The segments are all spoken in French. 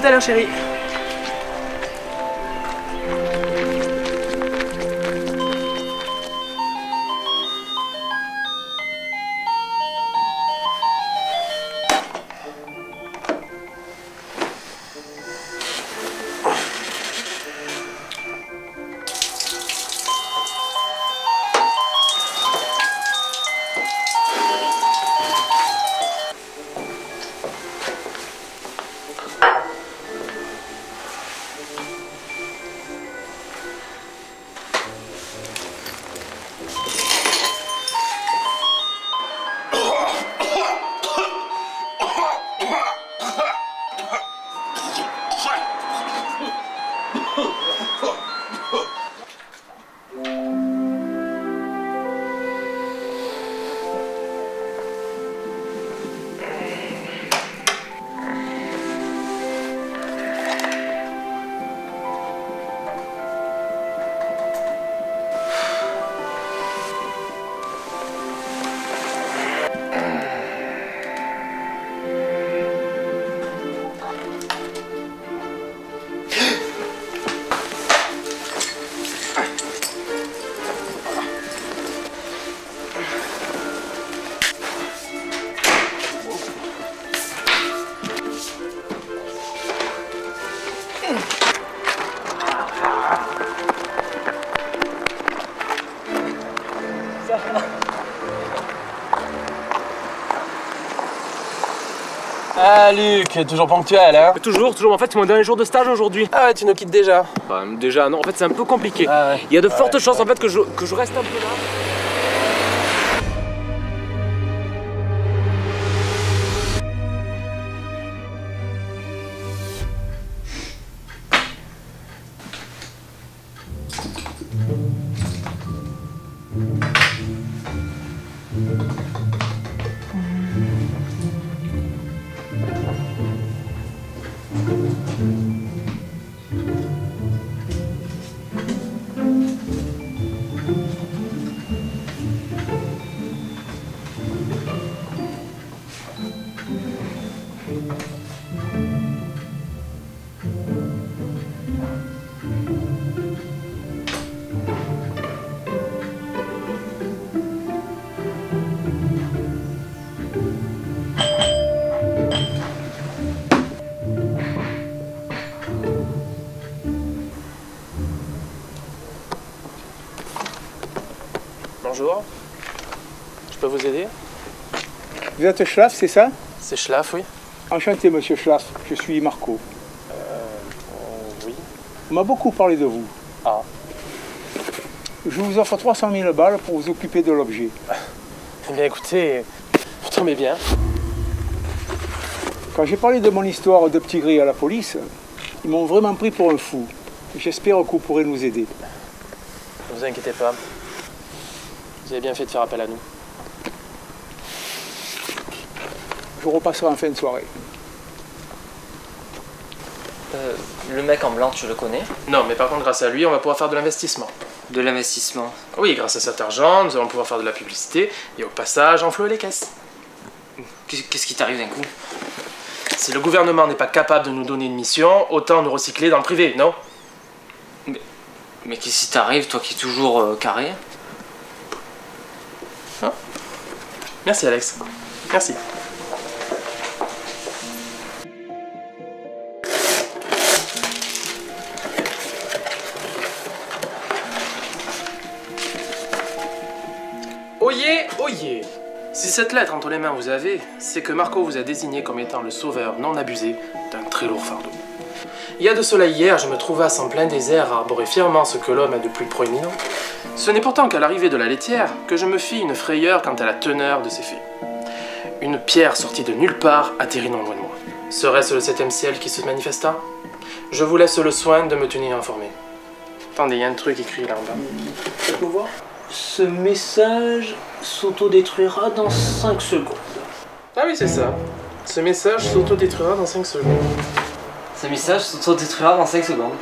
tout à l'heure, chérie. Ah Luc, toujours ponctuel hein? Toujours, en fait c'est mon dernier jour de stage aujourd'hui. Ah ouais, tu nous quittes déjà. Déjà non, en fait c'est un peu compliqué. Ah ouais. Il y a de fortes chances en fait que je reste un peu là. Bonjour. Je peux vous aider? Vous êtes Schlaff, c'est ça? C'est Schlaff, oui. Enchanté, monsieur Schlaff. Je suis Marco. Oui. On m'a beaucoup parlé de vous. Ah. Je vous offre 300 000 balles pour vous occuper de l'objet. Eh bien écoutez, vous tombez bien. Quand j'ai parlé de mon histoire de petit gris à la police, ils m'ont vraiment pris pour un fou. J'espère que vous pourrez nous aider. Ne vous inquiétez pas. Vous avez bien fait de faire appel à nous. Je repasserai en fin de soirée. Le mec en blanc, tu le connais? Non, mais par contre, grâce à lui, on va pouvoir faire de l'investissement. De l'investissement? Oui, grâce à cet argent, nous allons pouvoir faire de la publicité et au passage, enflouer les caisses. Qu'est-ce qui t'arrive d'un coup? Si le gouvernement n'est pas capable de nous donner une mission, autant nous recycler dans le privé, non? Mais qu'est-ce qui t'arrive, toi qui es toujours carré? Hein? Merci Alex. Merci. Oyez, oyez! Si cette lettre entre les mains vous avez, c'est que Marco vous a désigné comme étant le sauveur non abusé d'un très lourd fardeau. Il y a de cela hier, je me trouvasse en plein désert à arborer fièrement ce que l'homme a de plus proéminent. Ce n'est pourtant qu'à l'arrivée de la laitière que je me fis une frayeur quant à la teneur de ces faits. Une pierre sortie de nulle part atterrit non loin de moi. Serait-ce le 7e ciel qui se manifesta? Je vous laisse le soin de me tenir informé. Attendez, il y a un truc écrit là en bas. Faites-nous voir. Ce message s'autodétruira dans 5 secondes. Ah oui, c'est ça. Ce message s'autodétruira dans 5 secondes. Ce message s'autodétruira dans 5 secondes.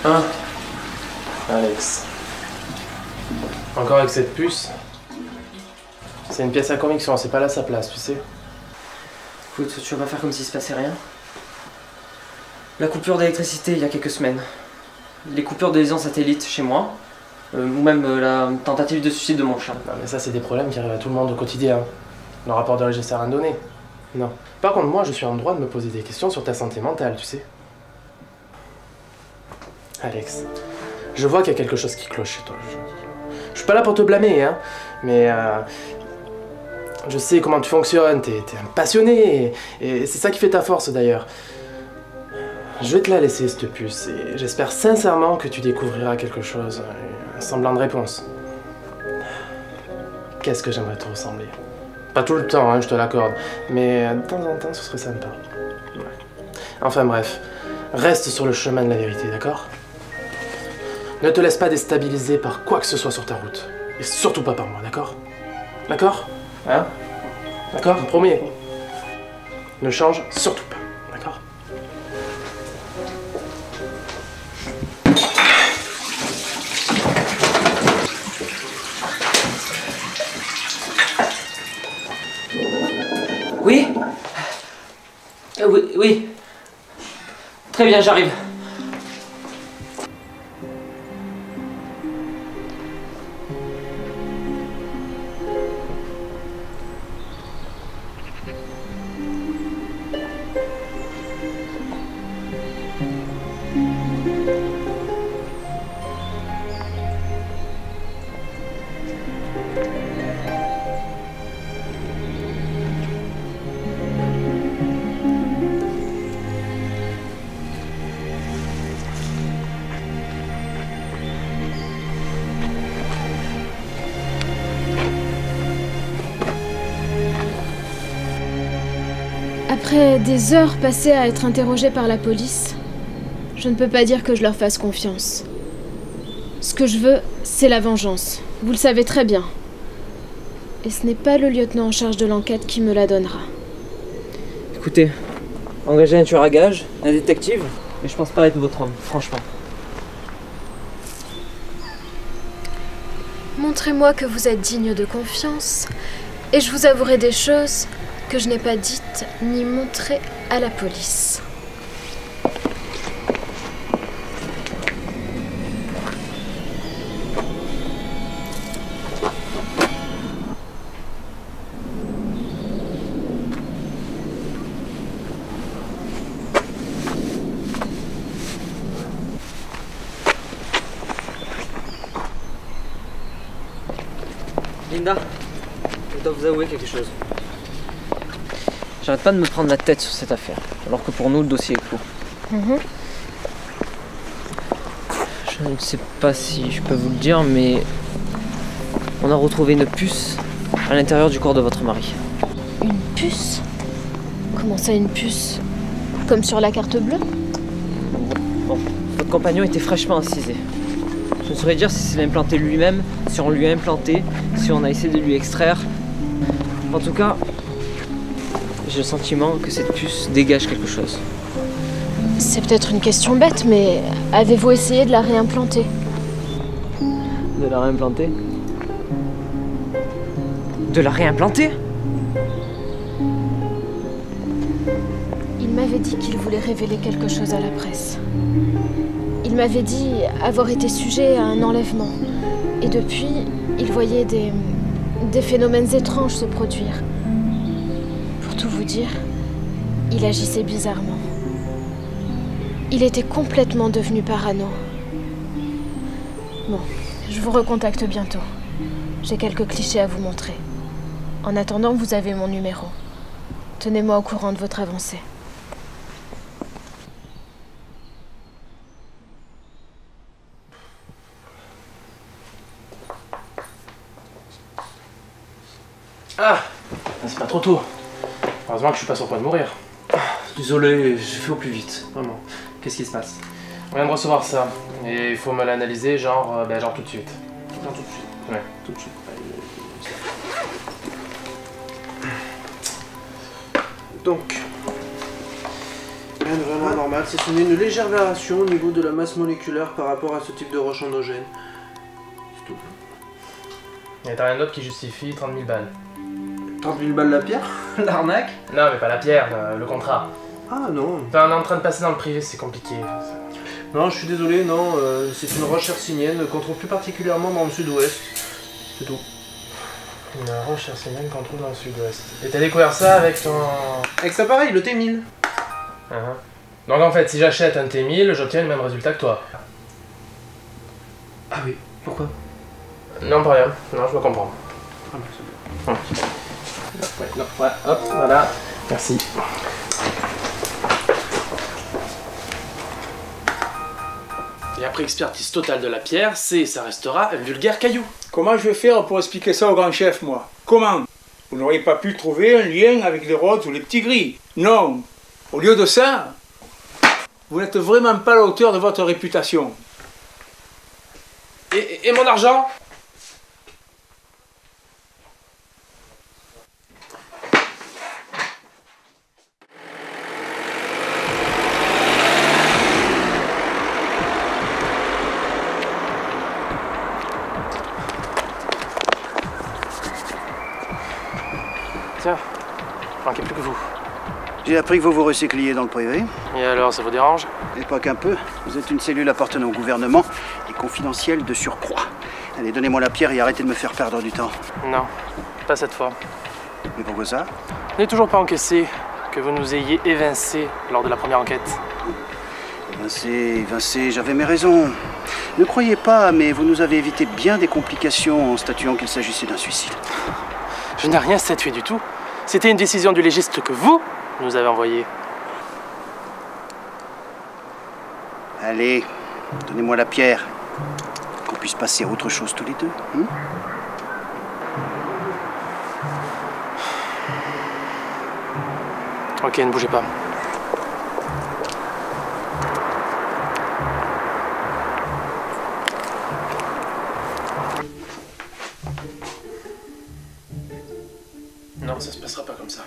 Hein? Alex. Encore avec cette puce? C'est une pièce à conviction, c'est pas là sa place, tu sais. Écoute, tu vas pas faire comme s'il se passait rien. La coupure d'électricité il y a quelques semaines. Les coupures de liaison satellite chez moi. Ou même la tentative de suicide de mon chat. Non mais ça c'est des problèmes qui arrivent à tout le monde au quotidien. Le rapport de registre à rien donné. Non. Par contre moi je suis en droit de me poser des questions sur ta santé mentale, tu sais. Alex, je vois qu'il y a quelque chose qui cloche chez toi. Je suis pas là pour te blâmer, hein. Mais je sais comment tu fonctionnes, t'es un passionné. Et c'est ça qui fait ta force d'ailleurs. Je vais te la laisser cette puce et j'espère sincèrement que tu découvriras quelque chose, un semblant de réponse. Qu'est-ce que j'aimerais te ressembler? Pas tout le temps, hein, je te l'accorde, mais de temps en temps ce serait sympa. Ouais. Enfin bref, reste sur le chemin de la vérité, d'accord? Ne te laisse pas déstabiliser par quoi que ce soit sur ta route. Et surtout pas par moi, d'accord? D'accord? Hein? D'accord? Promis. Ne change surtout pas, d'accord? Oui? Oui. Très bien, j'arrive. Après des heures passées à être interrogée par la police, je ne peux pas dire que je leur fasse confiance. Ce que je veux, c'est la vengeance. Vous le savez très bien. Et ce n'est pas le lieutenant en charge de l'enquête qui me la donnera. Écoutez, engagez un tueur à gages, un détective, mais je pense pas être votre homme, franchement. Montrez-moi que vous êtes digne de confiance, et je vous avouerai des choses que je n'ai pas dites ni montrées à la police. Linda, je dois vous avouer quelque chose. J'arrête pas de me prendre la tête sur cette affaire, alors que pour nous, le dossier est clos. Je ne sais pas si je peux vous le dire, mais on a retrouvé une puce à l'intérieur du corps de votre mari. Une puce? Comment ça, une puce? Comme sur la carte bleue? Bon, votre compagnon était fraîchement incisé. Je ne saurais dire si c'est implanté lui-même, si on lui a implanté, si on a essayé de lui extraire. En tout cas, j'ai le sentiment que cette puce dégage quelque chose. C'est peut-être une question bête, mais avez-vous essayé de la réimplanter? De la réimplanter? De la réimplanter? Il m'avait dit qu'il voulait révéler quelque chose à la presse. Il m'avait dit avoir été sujet à un enlèvement. Et depuis, il voyait des phénomènes étranges se produire. Pour tout vous dire, il agissait bizarrement. Il était complètement devenu parano. Bon, je vous recontacte bientôt. J'ai quelques clichés à vous montrer. En attendant, vous avez mon numéro. Tenez-moi au courant de votre avancée. Ah, c'est pas trop tôt. Heureusement que je suis pas sur le point de mourir. Désolé, j'ai fait au plus vite. Vraiment. Qu'est-ce qui se passe? On vient de recevoir ça. Et il faut me l'analyser genre tout de suite. Genre tout de suite. Ouais, tout de suite. Donc, rien de vraiment normal, c'est soumis une légère variation au niveau de la masse moléculaire par rapport à ce type de roche endogène. C'est tout. Et t'as rien d'autre qui justifie 30 000 balles. 30 000 balles la pierre? L'arnaque? Non, mais pas la pierre, le contrat. Ah non. Enfin, on est en train de passer dans le privé, c'est compliqué. Non, je suis désolé, non, c'est une roche hercynienne qu'on trouve plus particulièrement dans le sud-ouest. C'est tout. Une roche hercynienne qu'on trouve dans le sud-ouest. Et t'as découvert ça avec ton... Avec cet appareil, le T1000. Donc en fait, si j'achète un T1000, j'obtiens le même résultat que toi. Ah oui, pourquoi? Non, pas rien. Non, je dois comprendre. Ah, c'est bien. Ouais, non, ouais, hop, voilà. Merci. Et après expertise totale de la pierre, ça restera un vulgaire caillou. Comment je vais faire pour expliquer ça au grand chef, moi? Comment? Vous n'auriez pas pu trouver un lien avec les rhodes ou les petits gris? Non. Au lieu de ça, vous n'êtes vraiment pas à la hauteur de votre réputation. Et mon argent? Tiens, je manquais plus que vous. J'ai appris que vous vous recycliez dans le privé. Et alors, ça vous dérange? Et pas qu'un peu. Vous êtes une cellule appartenant au gouvernement et confidentielle de surcroît. Allez, donnez-moi la pierre et arrêtez de me faire perdre du temps. Non, pas cette fois. Mais pourquoi ça? Je n'ai toujours pas encaissé que vous nous ayez évincés lors de la première enquête. Vincé, j'avais mes raisons. Ne croyez pas, mais vous nous avez évité bien des complications en statuant qu'il s'agissait d'un suicide. Je n'ai rien statué du tout. C'était une décision du légiste que vous nous avez envoyée. Allez, donnez-moi la pierre. Qu'on puisse passer à autre chose tous les deux. Ok, ne bougez pas. Non, ça se passera pas comme ça.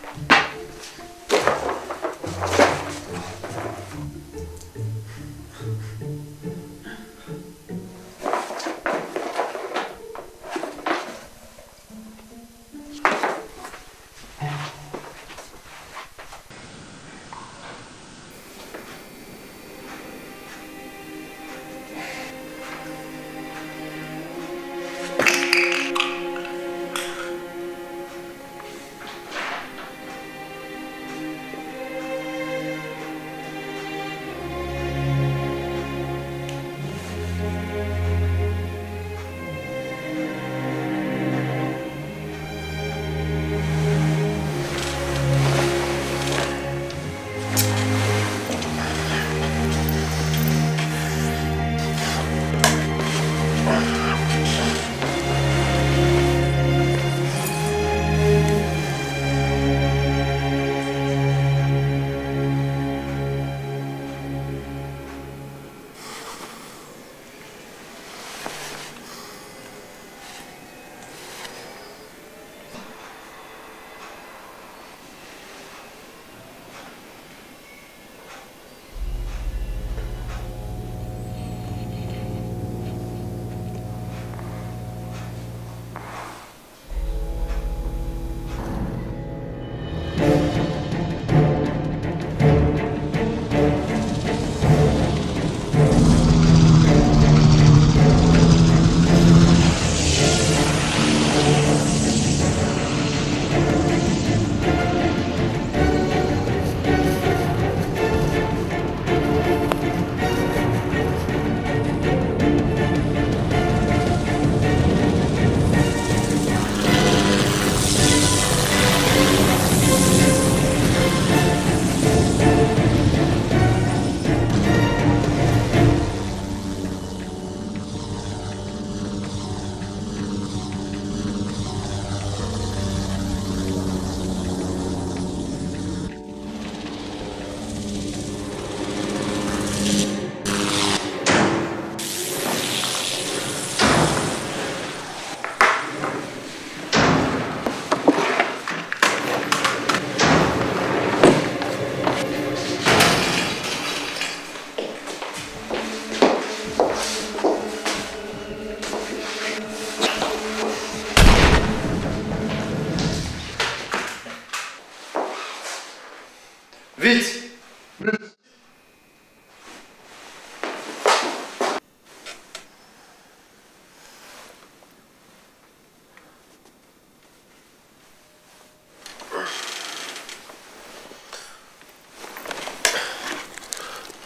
Vite!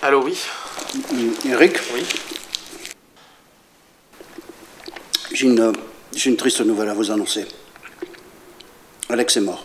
Allô, oui? Eric? Oui. J'ai une triste nouvelle à vous annoncer. Alex est mort.